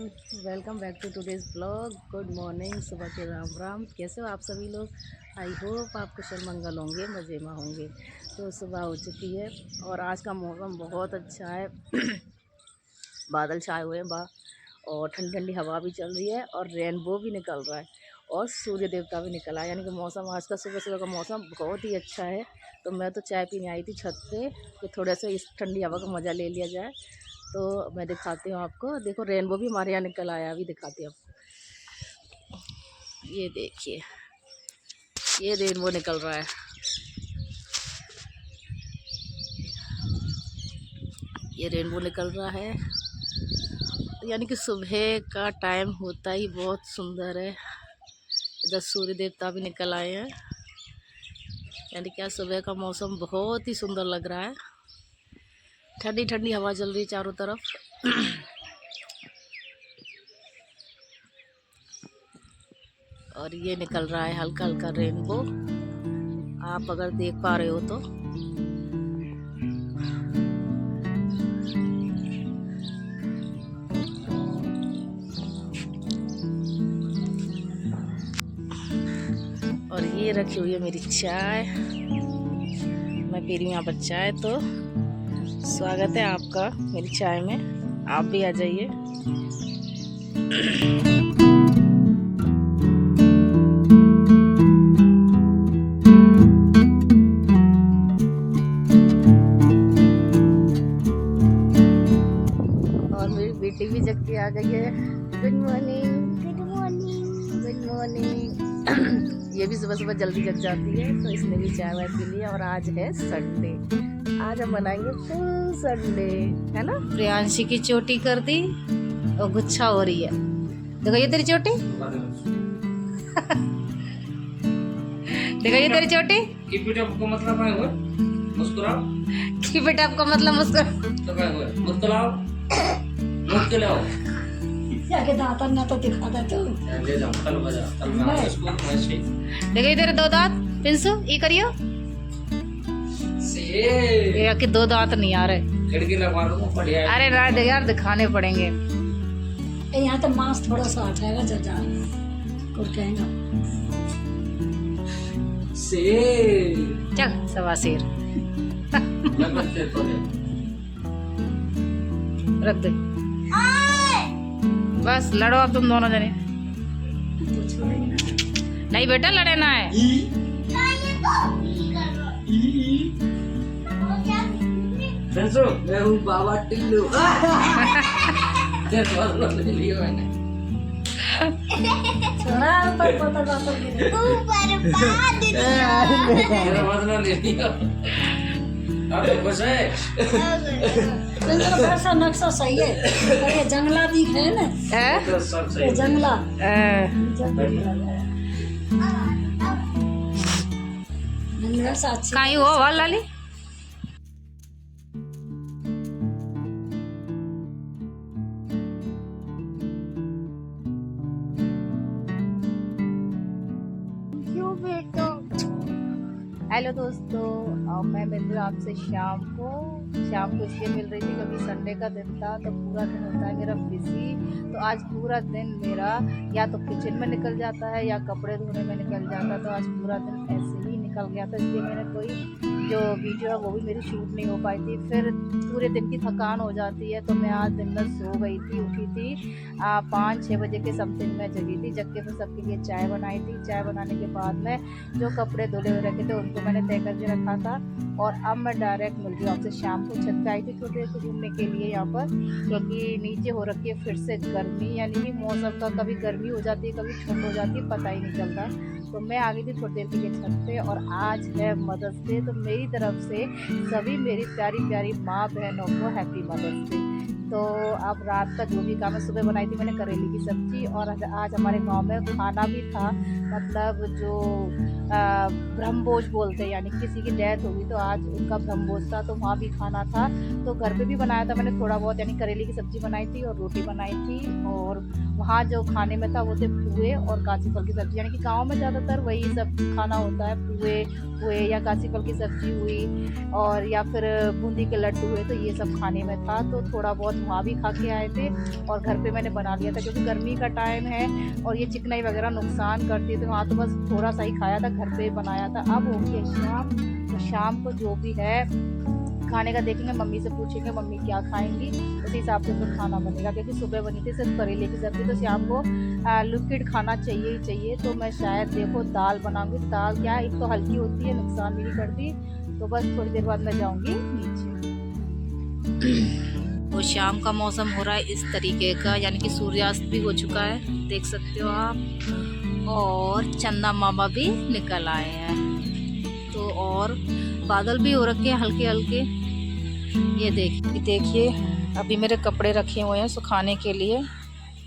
Welcome back to today's blog. Good morning, सुबह के राम राम। कैसे हो आप सभी लोग? आई होप आप कुशल मंगल होंगे, मज़े में होंगे। तो सुबह हो चुकी है और आज का मौसम बहुत अच्छा है। बादल छाए हुए हैं और ठंडी ठंडी हवा भी चल रही है और रेनबो भी निकल रहा है और सूर्य देवता भी निकला है। यानी कि मौसम आज का सुबह सुबह का मौसम बहुत ही अच्छा है। तो मैं तो चाय पीने आई थी छत पे कि थोड़ा सा इस ठंडी हवा का मज़ा ले लिया जाए। तो मैं दिखाती हूँ आपको। देखो रेनबो भी हमारे यहाँ निकल आया, अभी दिखाती हूँ आपको। ये देखिए, ये रेनबो निकल रहा है। ये रेनबो निकल रहा है, यानी कि सुबह का टाइम होता ही बहुत सुंदर है। इधर सूर्य देवता भी निकल आए हैं, यानी कि सुबह का मौसम बहुत ही सुंदर लग रहा है। ठंडी ठंडी हवा चल रही है चारों तरफ। और ये निकल रहा है हल्का हल्का रेनबो, आप अगर देख पा रहे हो तो। और ये रखी हुई है मेरी चाय, मैं पी रही हूँ यहाँ पर चाय। तो स्वागत है आपका मेरी चाय में, आप भी आ जाइए। और मेरी बेटी भी जग के आ गई है। Good morning, good morning, good morning. ये भी सुबह सुबह जल्दी जग जाती है, तो इसने भी चाय वाय पी ली। और आज है संडे, आज हम मनाएंगे फुल संडे, है ना। प्रियांशी की चोटी कर दी और गुच्छा हो रही है। देखो ये तेरी चोटी। देखो ये तेरी चोटी। कीप इट अप का मतलब है वो मुस्कुराओ। कीप इट अप का मतलब मुस्कुराओ। तो क्या हुआ? मुस्कुराओ, मुस्कुराओ। जाके दांतन ना तो दिखा दे तू। ले जाओ, तल बजा, तल मार इसको ऐसे। देखो ये तेरे दो दांत, पिंसू ये करियो। से ये कि दो दांत नहीं आ रहे। खिड़की लगवा लो, बढ़िया है। अरे रात यार दिखाने पड़ेंगे। यहाँ तो मांस थोड़ा सा हटेगा जा कुछ कहेगा से चल सवा शेर लगते तो है। रख दे, बस लड़ो अब तुम दोनों जने। नहीं बेटा लड़े ना है। फ्रेंड्सो, मैं हूँ बाबा टिल्लू। तेरे वाला ले लिया मैंने। छोड़ा पर पता बात तेरा वाला ले लिया। अरे खुश है। कैसा नक्शा सही है। अरे जंगला दिख है ना, तो सब सही ये जंगला जंगला सा अच्छी कहीं हो वाल लाली। हेलो दोस्तों, मैं मिल रही हूँ आपसे शाम को इसलिए मिल रही थी क्योंकि संडे का दिन था, तो पूरा दिन होता है मेरा बिजी। तो आज पूरा दिन मेरा या तो किचन में निकल जाता है या कपड़े धोने में निकल जाता है। तो आज पूरा दिन ऐसे ही निकल गया था, इसलिए मैंने कोई जो वीडियो है वो भी मेरी शूट नहीं हो पाई थी। फिर पूरे दिन की थकान हो जाती है, तो मैं आज दिन भर सो गई थी। उठी थी 5-6 बजे के समथिंग में जगी थी। जग के फिर सबके लिए चाय बनाई थी। चाय बनाने के बाद में जो कपड़े धुले हुए रखे थे उनको मैंने तय करके रखा था। और अब मैं डायरेक्ट मिल रही हूँ आपसे शाम को। छत पे आई थी थोड़ी देर घूमने के लिए यहाँ पर, क्योंकि नीचे हो रखी है फिर से गर्मी। यानी कि मौसम का कभी गर्मी हो जाती है, कभी ठंड हो जाती है, पता ही नहीं चलता। तो मैं आ गई थी थोड़ी देर के लिए छत पे। और आज है मदर्स डे, तो मेरी तरफ से सभी मेरी प्यारी प्यारी माँ बहनों को हैप्पी मदर्स डे। तो अब रात का जो भी काम है, सुबह बनाई थी मैंने करेले की सब्जी। और आज हमारे गांव में खाना भी था, मतलब जो ब्रह्मभोज बोलते हैं, यानी किसी की डेथ होगी तो आज उनका ब्रह्मभोज था, तो वहाँ भी खाना था। तो घर पे भी बनाया था मैंने थोड़ा बहुत, यानी करेले की सब्ज़ी बनाई थी और रोटी बनाई थी। और वहाँ जो खाने में था वो थे पुए और कासी फल की सब्ज़ी, यानी कि गाँव में ज़्यादातर वही सब खाना होता है, पुए या कासी फल की सब्ज़ी हुई और या फिर बूंदी के लड्डू हुए, तो ये सब खाने में था। तो थोड़ा बहुत वहाँ भी खा के आए थे और घर पे मैंने बना लिया था, क्योंकि गर्मी का टाइम है और ये चिकनाई वगैरह नुकसान करती है, तो वहाँ तो बस थोड़ा सा ही खाया था, घर पे बनाया था। अब हो गई शाम, तो शाम को जो भी है खाने का देखेंगे, मम्मी से पूछेंगे मम्मी क्या खाएंगी, उसी हिसाब से फिर खाना बनेगा। क्योंकि सुबह बनी थी सिर्फ करेले की सब्ज़ी, तो शाम को लिक्विड खाना चाहिए ही चाहिए। तो मैं शायद देखो दाल बनाऊंगी। दाल क्या है, एक तो हल्की होती है, नुकसान भी नहीं करती। तो बस थोड़ी देर बाद मैं जाऊंगी नीचे। तो शाम का मौसम हो रहा है इस तरीके का, यानी कि सूर्यास्त भी हो चुका है, देख सकते हो आप, और चंदा मामा भी निकल आए हैं। तो और बादल भी हो रखे हैं हल्के हल्के। ये देखिए अभी मेरे कपड़े रखे हुए हैं सुखाने के लिए,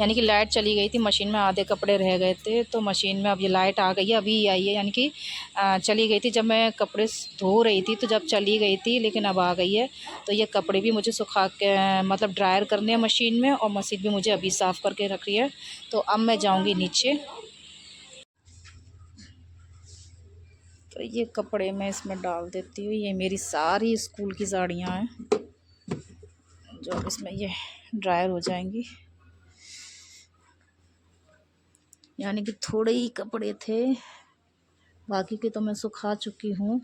यानी कि लाइट चली गई थी, मशीन में आधे कपड़े रह गए थे, तो मशीन में अब ये लाइट आ गई है, अभी आई है, यानी कि चली गई थी जब मैं कपड़े धो रही थी, तो जब चली गई थी, लेकिन अब आ गई है। तो ये कपड़े भी मुझे सुखा के मतलब ड्रायर करने हैं मशीन में, और मशीन भी मुझे अभी साफ़ करके रख रही है। तो अब मैं जाऊँगी नीचे। तो ये कपड़े मैं इसमें डाल देती हूँ। ये मेरी सारी स्कूल की साड़ियाँ हैं जो इसमें ये ड्रायर हो जाएंगी, यानी कि थोड़े ही कपड़े थे, बाकी के तो मैं सुखा चुकी हूँ।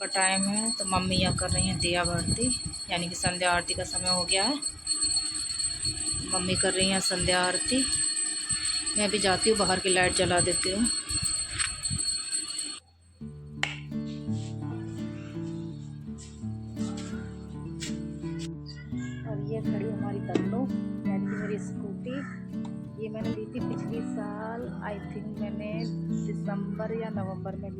का टाइम है तो मम्मी यहाँ कर रही हैं दिया आरती, यानी कि संध्या आरती का समय हो गया है। मम्मी कर रही हैं संध्या आरती। मैं भी जाती हूँ, बाहर की लाइट जला देती हूँ। और ये खड़ी हमारी तन्नू, यानी कि मेरी स्कूटी। ये मैंने ली थी पिछली साल, आई थिंक मैंने दिसंबर या नवंबर में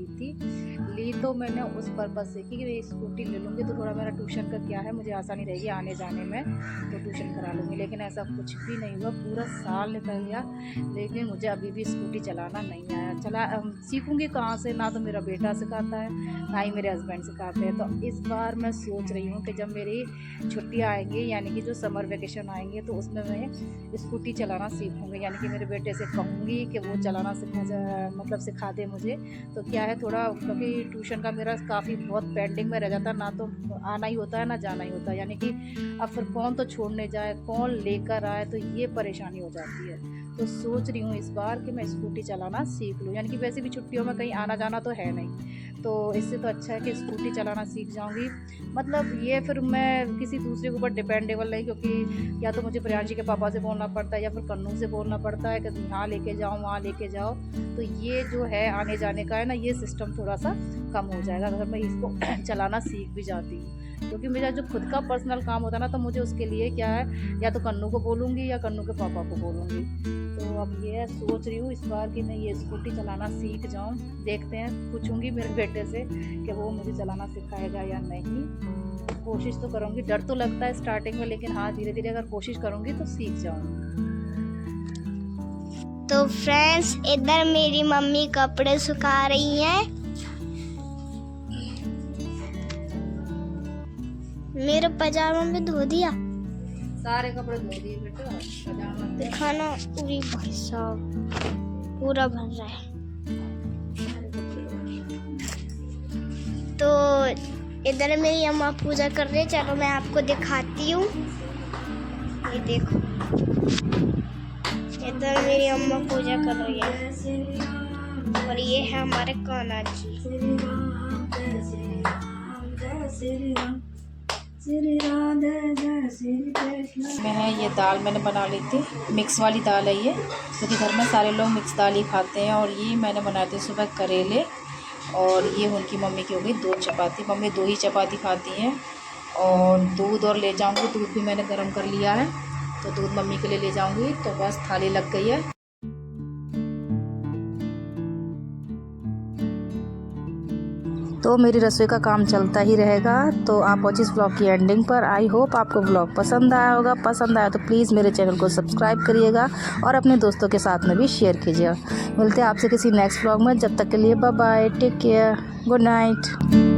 ली तो मैंने उस पर्पज़ से कि ये स्कूटी ले लूँगी तो थोड़ा मेरा ट्यूशन का क्या है, मुझे आसानी रहेगी आने जाने में, तो ट्यूशन करा लूँगी। लेकिन ऐसा कुछ भी नहीं हुआ, पूरा साल निकल गया, लेकिन मुझे अभी भी स्कूटी चलाना नहीं आया। सीखूँगी कहाँ से, ना तो मेरा बेटा सिखाता है ना ही मेरे हस्बैंड सिखाते हैं। तो इस बार मैं सोच रही हूँ कि जब मेरी छुट्टियाँ आएंगी, यानी कि जो समर वेकेशन आएंगे, तो उसमें मैं स्कूटी चलाना सीखूँगी, यानी कि मेरे बेटे से कहूँगी कि वो चलाना सिखा दे मुझे। तो क्या है थोड़ा, क्योंकि ट्यूशन का मेरा काफ़ी बहुत पेंडिंग में रह जाता है, ना तो आना ही होता है ना जाना ही होता है, यानी कि अब फिर कौन तो छोड़ने जाए कौन लेकर आए, तो ये परेशानी हो जाती है। तो सोच रही हूँ इस बार कि मैं स्कूटी चलाना सीख लूँ, यानी कि वैसे भी छुट्टियों में कहीं आना जाना तो है नहीं, तो इससे तो अच्छा है कि स्कूटी चलाना सीख जाऊँगी। मतलब ये फिर मैं किसी दूसरे के ऊपर डिपेंडेबल नहीं, क्योंकि या तो मुझे प्रियांशी के पापा से बोलना पड़ता है या फिर कन्नू से बोलना पड़ता है कि यहाँ लेके जाओ वहाँ लेके जाओ। तो ये जो है आने जाने का है ना, ये सिस्टम थोड़ा सा कम हो जाएगा अगर मैं इसको चलाना सीख भी जाती हूँ। क्योंकि मेरा जो खुद का पर्सनल काम होता है ना, तो मुझे उसके लिए क्या है, या तो कन्नू को बोलूँगी या कन्नू के पापा को बोलूँगी। तो अब ये सोच रही हूँ इस बार कि मैं ये स्कूटी चलाना सीख जाऊँ। देखते हैं, पूछूंगी मेरे बेटे से कि वो मुझे चलाना सिखाएगा या नहीं। कोशिश तो करूँगी, डर तो लगता है स्टार्टिंग में, लेकिन हाँ धीरे धीरे अगर कोशिश करूँगी तो सीख जाऊँगी। तो फ्रेंड्स, इधर मेरी मम्मी कपड़े सुखा रही हैं। मेरा पजामा भी धो दिया, सारे कपड़े धो दिए बेटा, पजामा दिखाना। पूरी भाई साहब पूरा भर रहा है। तो इधर मेरी अम्मा पूजा कर रही है, चलो मैं आपको दिखाती हूँ। ये देखो, इधर मेरी अम्मा पूजा कर रही है, और ये है हमारे कान्हा जी। ये दाल मैंने बना ली थी, मिक्स वाली दाल है ये, क्योंकि घर में सारे लोग मिक्स दाल ही खाते हैं। और ये मैंने बनाए थे सुबह करेले, और ये उनकी मम्मी की हो गई 2 चपाती। मम्मी 2 ही चपाती खाती हैं। और दूध और ले जाऊंगी, दूध भी मैंने गर्म कर लिया है, तो दूध मम्मी के लिए ले जाऊंगी। तो बस थाली लग गई है। तो मेरी रसोई का काम चलता ही रहेगा। तो आप पहुँचे इस ब्लॉग की एंडिंग पर। आई होप आपको ब्लॉग पसंद आया होगा। पसंद आया तो प्लीज़ मेरे चैनल को सब्सक्राइब करिएगा और अपने दोस्तों के साथ में भी शेयर कीजिएगा। मिलते हैं आपसे किसी नेक्स्ट ब्लॉग में। जब तक के लिए bye bye, take care, good night.